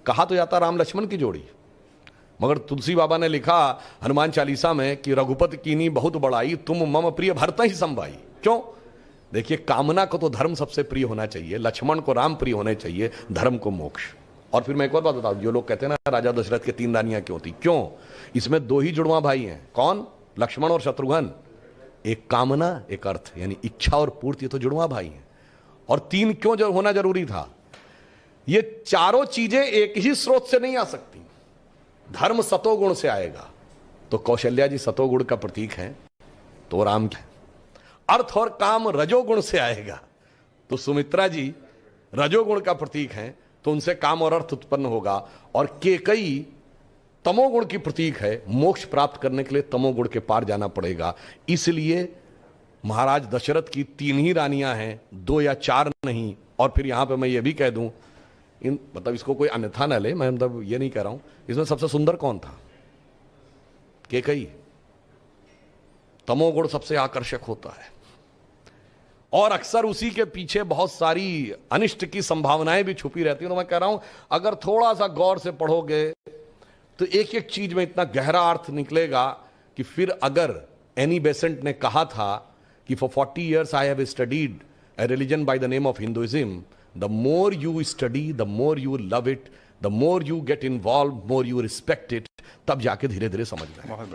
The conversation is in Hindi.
कहा तो जाता राम लक्ष्मण की जोड़ी, मगर तुलसी बाबा ने लिखा हनुमान चालीसा में कि रघुपति कीनी बहुत बड़ाई, तुम मम प्रिय भरत ही संभाई। क्यों? देखिए, कामना को तो धर्म सबसे प्रिय होना चाहिए, लक्ष्मण को राम प्रिय होने चाहिए, धर्म को मोक्ष। और फिर मैं एक और बात बताऊं, जो लोग कहते हैं ना राजा दशरथ के 3 रानियां क्यों थी, क्यों? इसमें 2 ही जुड़वा भाई हैं। कौन? लक्ष्मण और शत्रुघ्न। एक कामना, एक अर्थ, यानी इच्छा और पूर्ति, ये तो जुड़वा भाई हैं। और 3 क्यों जो होना जरूरी था? ये चारों चीजें एक ही स्रोत से नहीं आ सकती। धर्म सतोगुण से आएगा, तो कौशल्या जी सतोगुण का प्रतीक है, तो राम क्या? अर्थ और काम रजोगुण से आएगा, तो सुमित्रा जी रजोगुण का प्रतीक है, तो उनसे काम और अर्थ उत्पन्न होगा। और केकई तमोगुण की प्रतीक है, मोक्ष प्राप्त करने के लिए तमोगुण के पार जाना पड़ेगा। इसलिए महाराज दशरथ की 3 ही रानियां हैं, 2 या 4 नहीं। और फिर यहां पे मैं ये भी कह दूं, मतलब इसको कोई अन्यथा न ले, मैं मतलब ये नहीं कह रहा हूं, इसमें सबसे सुंदर कौन था? केकई। तमोगुण सबसे आकर्षक होता है, और अक्सर उसी के पीछे बहुत सारी अनिष्ट की संभावनाएं भी छुपी रहती हैं। तो मैं कह रहा हूं, अगर थोड़ा सा गौर से पढ़ोगे तो एक एक चीज में इतना गहरा अर्थ निकलेगा कि फिर अगर एनी बेसेंट ने कहा था कि for 40 years I have studied a religion by the name of Hinduism, the more you study, the more you love it, the more you get involved, more you respect it, तब जाके धीरे धीरे समझ में आए।